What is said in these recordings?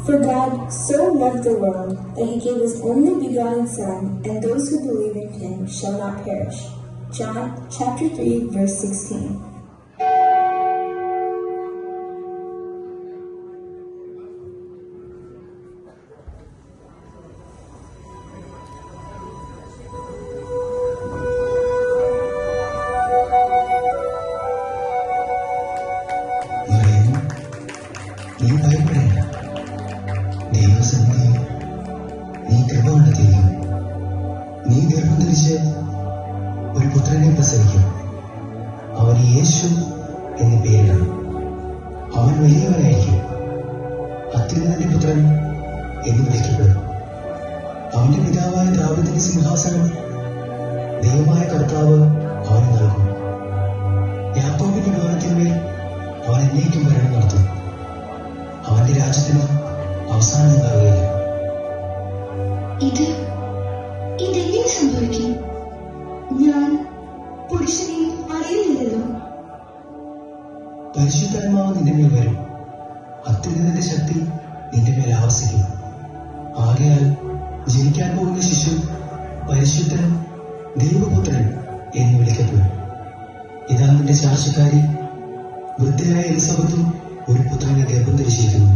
For God so loved the world that he gave his only begotten Son, and those who believe in him shall not perish. John chapter 3, verse 16. ഒരു പുത്രനെ പ്രസവിക്കും. അവന് യേശു എന്ന് പേരിടണം. അവൻ വലിയവനായിരിക്കും, അത്യുന്നതന്റെ പുത്രൻ എന്ന് വിളിക്കപ്പെടും. അവന്റെ പിതാവായ ദാവീദിന്റെ സിംഹാസനം ദൈവമായ കർത്താവ് അവന് നൽകും. യാക്കോബിന്റെ ഭവനത്തിന്മേൽ അവൻ എന്നേക്കും ഭരണം നടത്തും. അവന്റെ രാജ്യത്തിന് അവസാനം ഉണ്ടാവുകയില്ല. ഇതെങ്ങനെ സംഭവിക്കും? ഞാൻ പുരുഷനെ അറിയുന്നില്ലല്ലോ. പരിശുദ്ധാത്മാവ് നിന്റെ മേൽ വരും, അത്യുന്നതന്റെ ശക്തി നിന്റെ മേൽ ആവസിക്കും. ആകയാൽ ജനിക്കാൻ പോകുന്ന ശിശു പരിശുദ്ധൻ ദൈവപുത്രൻ എന്ന് വിളിക്കപ്പെടും. ഇതാ നിന്റെ ചാർച്ചക്കാരി വൃദ്ധയായ എലിസബത്തും ഒരു പുത്രനെ ഗർഭം ധരിച്ചിരിക്കുന്നു.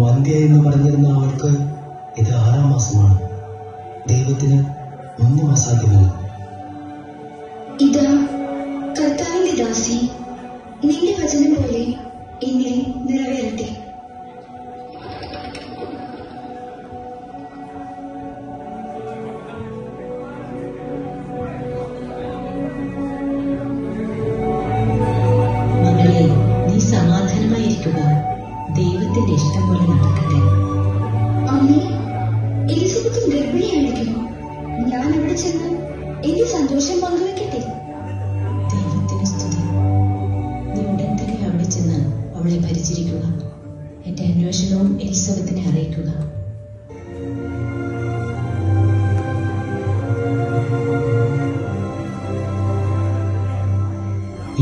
വന്ധ്യ എന്ന് പറഞ്ഞിരുന്ന അവൾക്ക് ഇത് 6-ാം മാസമാണ്. ദൈവത്തിന് ഒന്നും അസാധ്യമല്ല. ഇതാ കർത്താവിന്റെ ദാസി, നിന്റെ വചനം പോലെ എന്നിൽ നിറവേറട്ടെ. മകളെ, നീ സമാധാനമായിരിക്കുക. ദൈവത്തിന്റെ ഇഷ്ടം പോലെ നടക്കട്ടെ. അമ്മേ, എലിസബത്തും ഗർഭിണിയായിരിക്കുന്നു. ഞാൻ അവിടെ ചെന്ന് എന്റെ സന്തോഷം പങ്കുവെക്കട്ടെ. ദൈവത്തിന് സ്തുതി. നീ ഉടൻ തന്നെ അവിടെ ചെന്ന് അവളെ പരിചരിക്കുക. എന്റെ അന്വേഷണവും എലിസബത്തിനെ അറിയിക്കുക.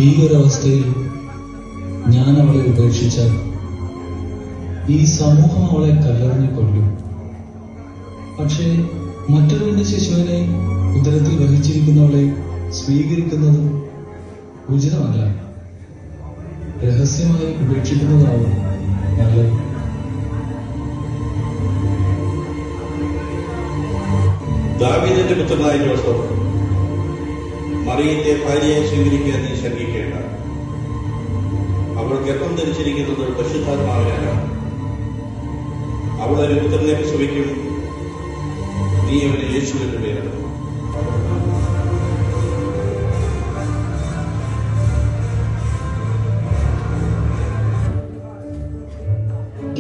ഈ ഒരവസ്ഥയിൽ ഞാൻ അവളെ ഉപേക്ഷിച്ചാൽ ഈ സമൂഹം അവളെ കല്ലെറിഞ്ഞു കൊല്ലും. പക്ഷേ മറ്റൊരുവിന്റെ ശിശുവിനെ ഉദരത്തിൽ വഹിച്ചിരിക്കുന്നവളെ സ്വീകരിക്കുന്നത് ഉചിതമല്ല. രഹസ്യമായി ഉപേക്ഷിക്കുന്നതാവും നല്ലത്. ദാവീദിന്റെ പുത്രനായ ജോസഫ്, മറിയത്തെ ഭാര്യയായി സ്വീകരിക്കാൻ നീ ശങ്കിക്കേണ്ട. അവൾ ഗർഭം ധരിച്ചിരിക്കുന്നത് പരിശുദ്ധാത്മാവിനാലാണ്. അവൾ ഒരു പുത്രനെ പ്രസവിക്കും. നീ അവന് യേശു എന്ന് പേരിടണം.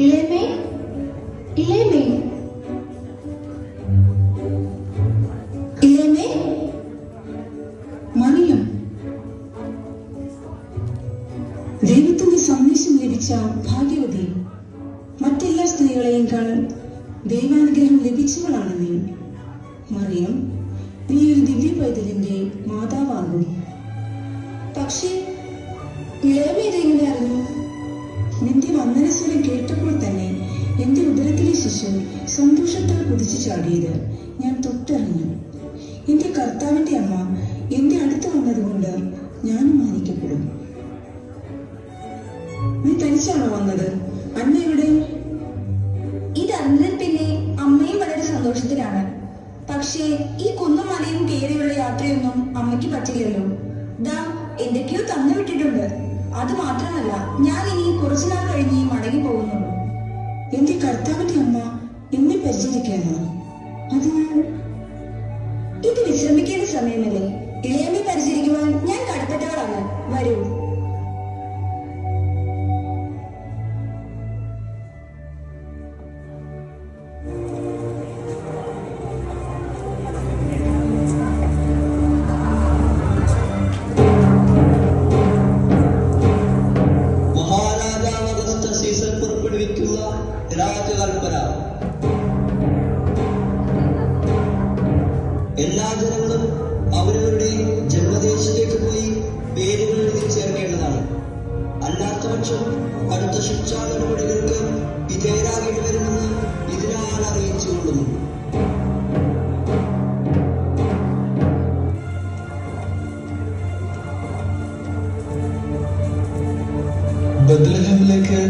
ഇളയമേ, ഇളയമേ, ഇളയമേ, മറിയം, ദൈവത്തിന്റെ സന്ദേശം ലഭിച്ച ഭാഗ്യവതി. മറ്റെല്ലാ സ്ത്രീകളെയും ദൈവാനുഗ്രഹം ലഭിച്ചവളാണ് നീ. മറിയം, നീ ഒരു ദിവ്യ പൈതലിന്റെ മാതാവാകും. പക്ഷേ ഇളയമേ ഇതെങ്ങനെ അറിഞ്ഞു? നിന്റെ വന്ദനസ്വരം കേട്ടപ്പോൾ തന്നെ എന്റെ ഉദരത്തിലെ ശിശു സന്തോഷത്താൽ കുതിച്ചു ചാടിയത് ഞാൻ തൊട്ടറിഞ്ഞു. എന്റെ കർത്താവിന്റെ അമ്മ എന്റെ അടുത്ത് വന്നതുകൊണ്ട് ഞാനും മാനിക്കപ്പെടും. നീ തനിച്ചാണോ വന്നത്? അന്നയുടെ ഇതറിഞ്ഞതിൽ പിന്നെ അമ്മയും വളരെ സന്തോഷത്തിലാണ്. പക്ഷേ ഈ കുന്നും മലയും കയറിയുള്ള യാത്രയൊന്നും അമ്മയ്ക്ക് പറ്റില്ലല്ലോ. ദാ എന്തൊക്കെയോ തന്നു വിട്ടിട്ടുണ്ട്. അത് മാത്രമല്ല, ഞാൻ ഇനി കുറച്ചുനാൾ കഴിഞ്ഞ് മടങ്ങി പോകുന്നുള്ളൂ. എന്റെ കർത്താവിന്റെ അമ്മ എന്നെ പരിചരിക്കാനോ? അത് ഇത് വിശ്രമിക്കേണ്ട സമയമല്ലേ? ഇളയമ്മയെ പരിചരിക്കുവാൻ ഞാൻ കടപ്പെട്ടവളാണ്. വരൂ. ബത്ലഹേമിലേക്ക്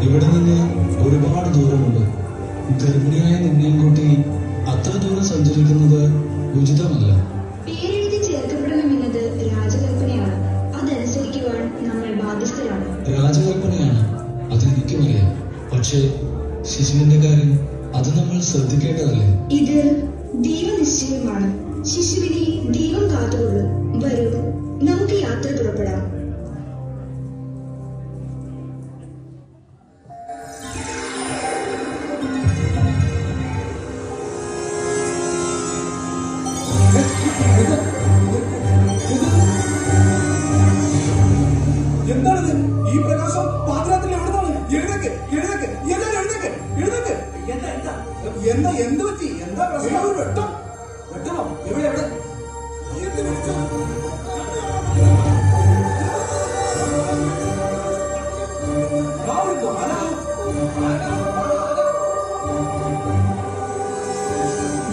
ഇവിടെ നിന്ന് ഒരുപാട് ദൂരമുണ്ട്. ഗർഭിണിയായ നിന്നെയും കൂട്ടി അത്ര ദൂരം സഞ്ചരിക്കുന്നത് ഉചിതമല്ല. പേരെഴുതി ചേർക്കപ്പെടണമെന്നത് രാജകൽപ്പനയാണ്. അതനുസരിക്കുവാൻ നമ്മൾ ബാധ്യസ്ഥരാണ്. രാജകൽപ്പനയാണ്, അതെനിക്കുമറിയാം. പക്ഷേ ശിശുവിന്റെ കാര്യം അത് നമ്മൾ ശ്രദ്ധിക്കേണ്ടതല്ലേ? ഇത് ദൈവനിശ്ചയമാണ്. ശിശുവിനെ ദൈവം കാത്തുകൊള്ളും. വരൂ, നമുക്ക് യാത്ര പുറപ്പെടാം. എന്താണിത്? ഈ പ്രകാശം പാതിരാത്രി എവിടുന്നാണ്? എഴുന്നേക്ക്, എഴുന്നേക്ക്, എല്ലാവരും എഴുന്നേക്ക്, എഴുന്നേക്ക്. എന്താ എന്ത് പറ്റി? എന്താ പ്രശ്നം? വെട്ടം, വെട്ടമോ? എവിടെ എവിടെ? എന്ത് വിളിച്ചു?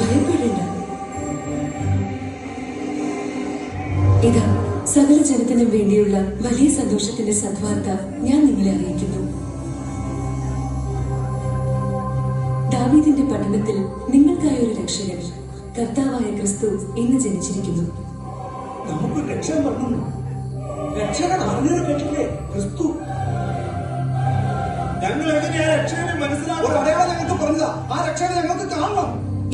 ഭയപ്പെടേണ്ട. ഇതാ സകല ജനത്തിനും വേണ്ടിയുള്ള വലിയ സന്തോഷത്തിന്റെ സദ്വാർത്ത ഞാൻ നിങ്ങളെ അറിയിക്കുന്നു. ദാവീദിന്റെ പട്ടണത്തിൽ നിങ്ങൾക്കായ ഒരു രക്ഷകൻ, കർത്താവായ ക്രിസ്തു ഇന്ന് ജനിച്ചിരിക്കുന്നു. നമുക്ക് രക്ഷകൻ പറഞ്ഞു. രക്ഷകൻ അറിഞ്ഞത് കേട്ടില്ലേ? ക്രിസ്തു. ഞങ്ങൾ എങ്ങനെയാ രക്ഷകനെ മനസ്സിലാക്കുക? ഒരു അടയാളം ഞങ്ങൾക്ക് പറഞ്ഞതാ. ആ രക്ഷകനെ ഞങ്ങൾക്ക് കാണണം.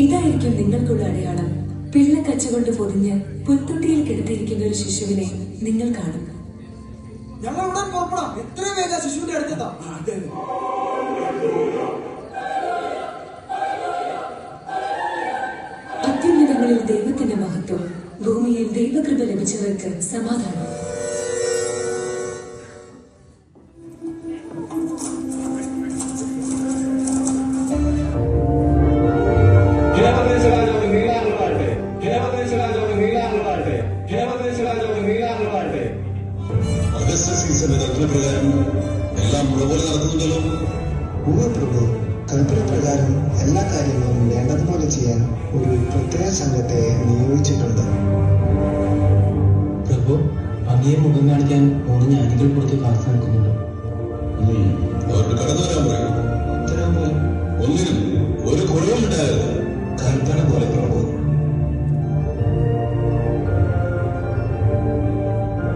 ഇതായിരിക്കും നിങ്ങൾക്കുള്ള അടയാളം. പിള്ളക്കച്ച കൊണ്ട് പൊതിഞ്ഞ് പുൽത്തൊട്ടിയിൽ കിടത്തിയിരിക്കുന്ന ഒരു ശിശുവിനെ നിങ്ങൾ കാണും. ഞങ്ങൾ ഉടൻ പുറപ്പെടാം. എത്രയും വേഗം ശിശുവിന്റെ അടുത്തെത്താം. അത്യുന്നതങ്ങളിൽ ദൈവത്തിന്റെ മഹത്വം, ഭൂമിയിൽ ദൈവകൃപ ലഭിച്ചവർക്ക് സമാധാനം. പ്രകാരം എല്ലാം മുറപോലെ നടക്കുന്നുണ്ടല്ലോ. പ്രഭു, കൽപ്പന പ്രകാരം എല്ലാ കാര്യങ്ങളും വേണ്ടതുപോലെ ചെയ്യാൻ ഒരു പ്രത്യേക സംഘത്തെ നിയോഗിച്ചിട്ടുണ്ട്. പ്രഭു, അങ്ങയെ മുഖം കാണിക്കാൻ 3 ജ്ഞാനികൾ പുറത്ത് കാത്തു നിൽക്കുന്നുണ്ട്. അവരോട് കടന്നു വരാൻ പറയും. ഉത്തരവ് ഒന്നിനും ഒരു കുറവും ഉണ്ടാകരുത്. കൽപ്പന പോലെ പ്രഭു.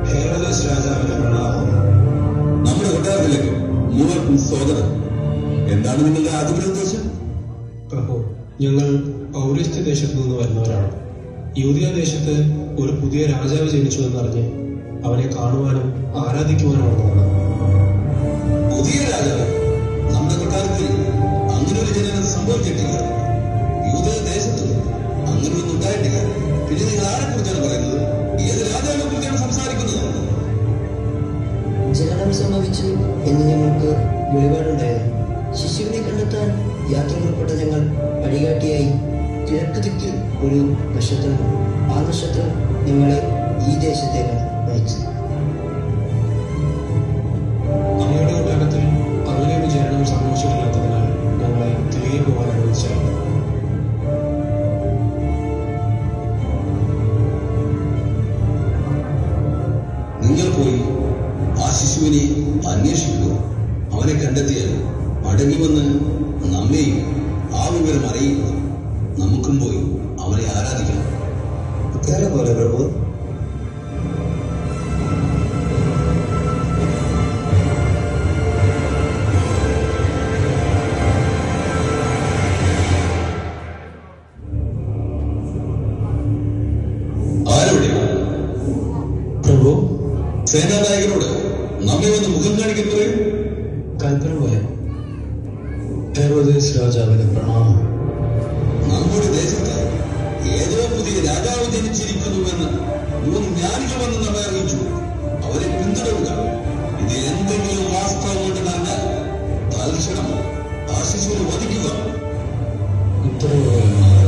ഹേരോദാസ് രാജാവിന്റെ പ്രണാമം. നമ്മുടെ കൊട്ടാരത്തിലേക്ക് മൂവർക്കും സ്വാഗതം. എന്താണ് നിങ്ങളുടെ ആദ്യ ഉദ്ദേശം? പ്രഭു, ഞങ്ങൾ പൗരസ്ത്യ ദേശത്തു നിന്ന് വരുന്നവരാണ്. യൂദിയ ദേശത്ത് ഒരു പുതിയ രാജാവ് ജനിച്ചുവെന്നറിഞ്ഞ് അവനെ കാണുവാനും ആരാധിക്കുവാനും വന്നതാണ്. പുതിയ രാജാവ്? നമ്മുടെ കൊട്ടാരത്തിൽ അങ്ങനെ ഒരു ജനനം സംഭവിച്ചിട്ടില്ല. യൂദയ ദേശത്ത് അങ്ങനെയൊന്നും ഉണ്ടായിട്ടില്ല. പിന്നെ നിങ്ങൾ ആരെ കുറിച്ചാണ് പറയുന്നത്? ഏത് രാജാവിനെ കുറിച്ചാണ് സംസാരിക്കുന്നത്? ജനനം സംഭവിച്ചു എന്ന് ഞങ്ങൾക്ക് വെളിപാടുണ്ടായിരുന്നു. ശിശുവിനെ കണ്ടെത്താൻ യാത്ര പുറപ്പെട്ട ഞങ്ങൾ വഴികാട്ടിയായി കിഴക്ക് ദിക്കിൽ ഒരു നക്ഷത്രം. ആ നക്ഷത്രം ഞങ്ങളെ ഈ ദേശത്തേക്കാണ് നയിച്ചത്. അങ്ങയുടെ കൊട്ടാരത്തിൽ അങ്ങനെ ഒരു ജനനം സംഭവിച്ചിട്ടില്ലാത്തതിനാൽ ഞങ്ങളെ തിരികെ പോകാൻ അനുവദിച്ചായിരുന്നു. നിങ്ങൾ പോയി ആ ശിശുവിനെ അന്വേഷിക്കുക. അവനെ കണ്ടെത്തിയാൽ മടങ്ങി വന്ന് നമ്മെയും ആ വിവരം അറിയുക. നമുക്കും പോയി അവനെ ആരാധിക്കണം. ഉത്തര പോലെ പ്രഭു. ആരോടെയാണ്? പ്രഭു, സേനാനായകനോട് നമ്മെ വന്ന് മുഖം കാണിക്കാൻ പറയും. കൽപ്പന പോലെ. ഹെരോദേസ് രാജാവിന് പ്രണാമം. നമ്മുടെ ദേശത്ത് ഏതോ പുതിയ രാജാവ് ജനിച്ചിരിക്കുന്നുവെന്ന് 3 ജ്ഞാനികൾ വന്ന് നമ്മെ അറിയിച്ചു. അവരെ പിന്തുടരുക. ഇതിൽ എന്തെങ്കിലും വാസ്തവമുണ്ടെന്ന് അറിഞ്ഞാൽ തൽക്ഷണം ആ ശിശുവിനെ വധിക്കുക. ഉത്തരവ് പോലെ.